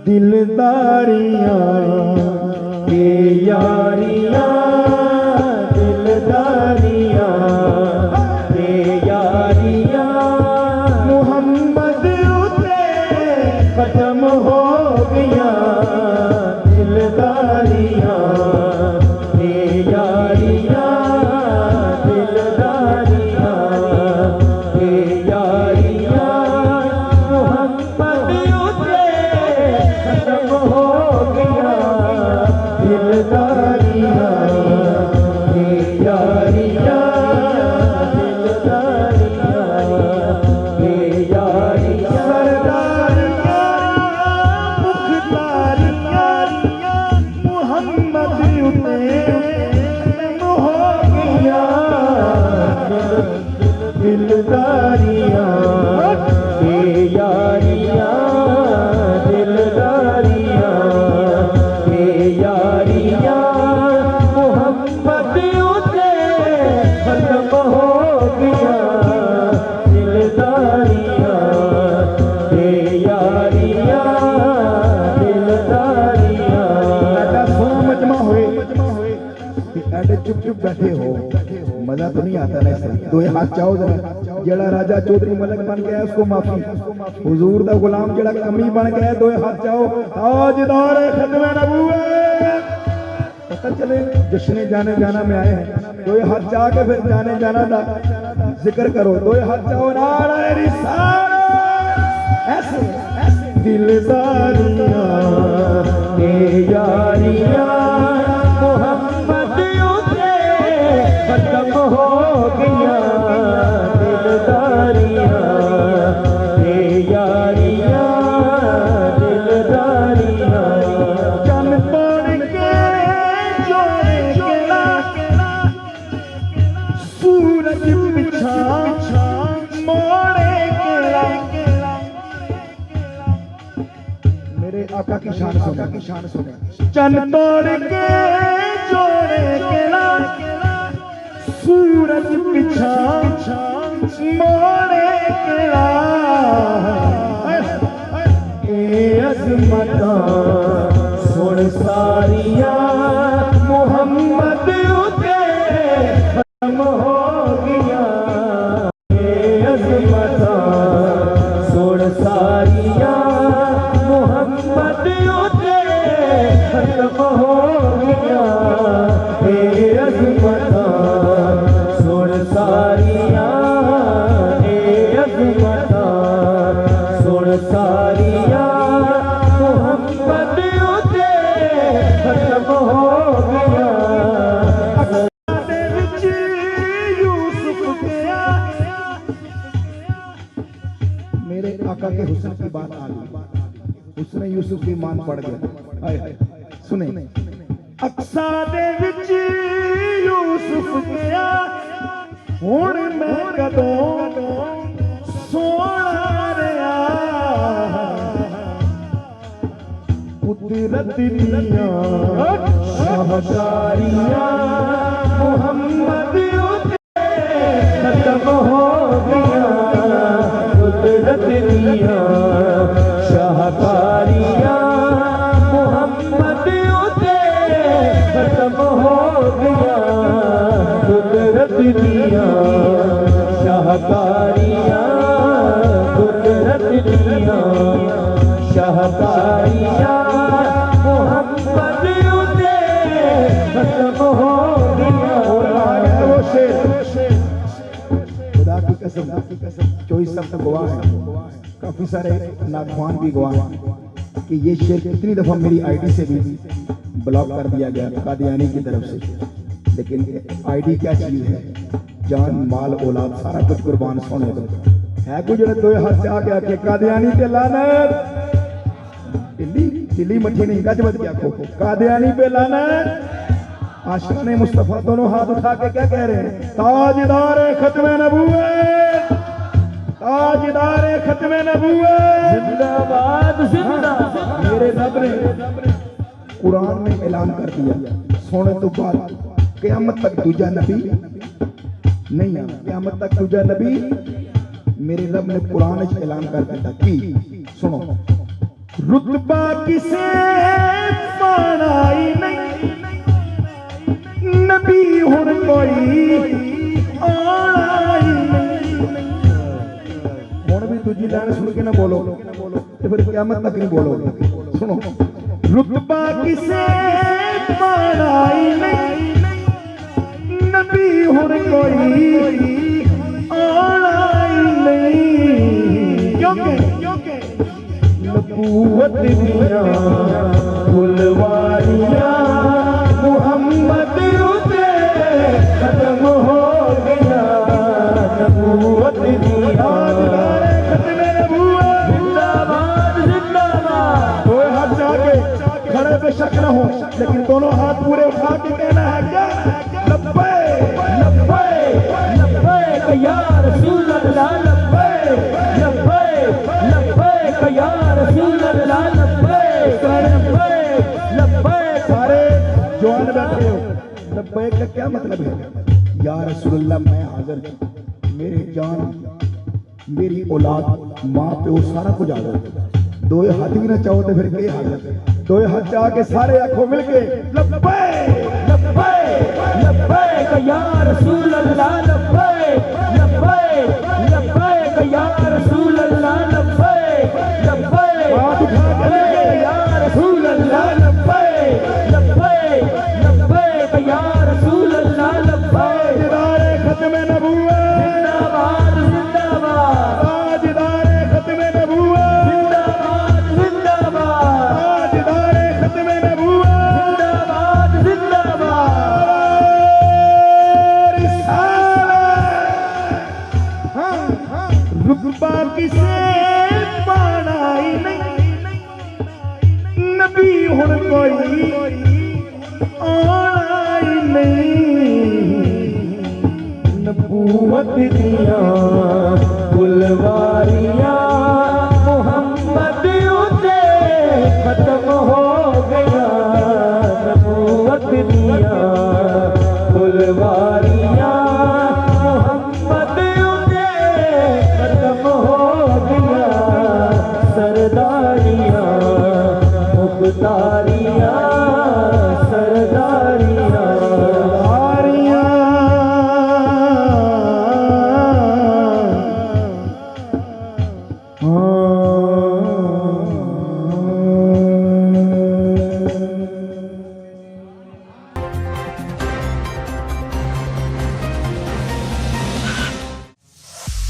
दिलदारियां के यारियां, दिलदारियां के यारियां मोहम्मद उते खत्म हो गया। दिलदारियां के यारियां, दिलदारियां के यारियां मोहम्मद उते खत्म हो गया। दिलदारियां के यारियां, दिलदारियां के यारियां सरदारियां मुख्तारियां मोहम्मद उते खत्म हो गया। दिलदारियां के यारियां, दिलदारियां के यारियां मोहम्मद उते खत्म हो गया। दिलदारियां के यारियां, दिलदारियां ऐसा सोना मजमा होए कि ऐसे चुप चुप बैठे हो, मजा तो नहीं आता ना। दो हाथ चाहो जरा, जड़ा राजा चौधरी मलक बन गया उसको माफी, हुजूर दा गुलाम जड़ा कमी बन गया दो हाथ चाहो। ताजदार खत्मे नबूवत पता चले जश्न जाने जाना में आए हैं। दो हाथ चाह के फिर जाने जाना दा जिक्र करो। दो हाथ चाहो नारे रिसालत ऐसे ऐसे। दिलदारियां के यारियां मोहम्मद उते खत्म हो गया। दिलदारियां के यारियां, दिलदारियां चन पड़ के जोड़े केला सूरज पिछा मोड़े केला। मेरे आका की शान सुने, की शान सुने। चन तोड़ के जोड़े केला सूरज पिछा मोड़े केला। ए अज़मतां सुन सारियां मोहम्मद उते खत्म हो गया। ए अज़मतां सुन सारियां मोहम्मद उते खत्म हो गया। ए अज़मतां सुन सारियां, ए अज़मतां सुन सारियां मोहम्मद उते खत्म हो गया। यूसुफ गया मेरे आका के हुस्न की बात आ गई, उसने यूसुफ की मान पड़ गया। सुने अक्सा दे विच यूसुफ गया हुण मैं कदों सोना रहा। कुदरत दियां शाहकारियां मोहम्मद उते खत्म हो गया। कुदरत दियां शाहकारियां मोहम्मद उते खत्म हो गया। कुदरत दियां शाहकारियां, कुदरत दियां शाहकारियां मोहम्मद उते खत्म हो गया। खुदा की कसम, चोई सब गवाह है, काफी सारे नागवान भी गवाह हैं कि ये शेर कितनी दफा मेरी आईडी से भी ब्लॉक कर दिया गया कादियानी की तरफ से। लेकिन आईडी क्या चीज है, जान माल औलाद सारा कुछ कुर्बान सोने दो है। कुछ जो दो हाथ से आके आके कादियानी पे लानत, दिल्ली दिल्ली मठी नहीं गज बज गया खो कादियानी पे लानत। आशिक़ाने मुस्तफा दोनों हाथ उठा के क्या कह रहे हैं? ताजदार खत्मे नबूवत, ताजदार खत्मे नबूवत जिंदाबाद जिंदाबाद। मेरे रब ने कुरान में ऐलान कर दिया सोने तो बाद क़यामत तक दूजा नबी नहीं है, क़यामत तक दूजा नबी मेरे रब ने कुरान ऐलान कर दिया कि सुनो रुतबा किसे पाना ही नहीं, नबी हुण कोई आना ही नहीं। हुण भी दूजी लाइन सुन के ना बोलो तो फिर क़यामत तक नहीं बोलोगे। सुनो, रुतबा किसे पाना ही नहीं, नबी हुण कोई आना ही नहीं। क्योंकि नबूवत दिया फुलवारियां मुहम्मद उते खत्म हो गया। नबूवत दिया खत्म नबूवत जिंदाबाद जिंदाबाद। दो हाथ जाके खड़े बेशक न हो, लेकिन दोनों हाथ पूरे उठा के कहना है क्या? लब्बैक लब्बैक लब्बैक या रसूल अल्लाह, लब्बैक लब्बैक लब्बैक या रसूल अल्लाह, लब्बैक लब्बैक लब्बैक। सारे जवान बैठे हो, लब्बैक का क्या मतलब है? या रसूलल्लाह मैं हाजिर हूं, मेरी जान मेरी औलाद माँ प्यो सारा कुछ हाजिर। दो हाथ भी ना चाहो तो फिर के हाजिर? दो हाथ जाके सारे आंखों मिलके लब्बैक लब्बैक लब्बैक या रसूल अल्लाह, लब्बैक लब्बैक लब्बैक या रसूल अल्लाह, लब्बैक लब्बैक या रसूल अल्लाह, लब्बैक लब्बैक लब्बैक या रसूल अल्लाह, लब्बैक। ताजदारे खत्म नबूवत जिंदाबाद जिंदाबाद, ताजदारे खत्म नबूवत जिंदाबाद जिंदाबाद, ताजदारे खत्म नबूवत जिंदाबाद जिंदाबाद। रुतबा किसे पाना ही नहीं, नबी हुण कोई आना ही नहीं। नबूवत दिया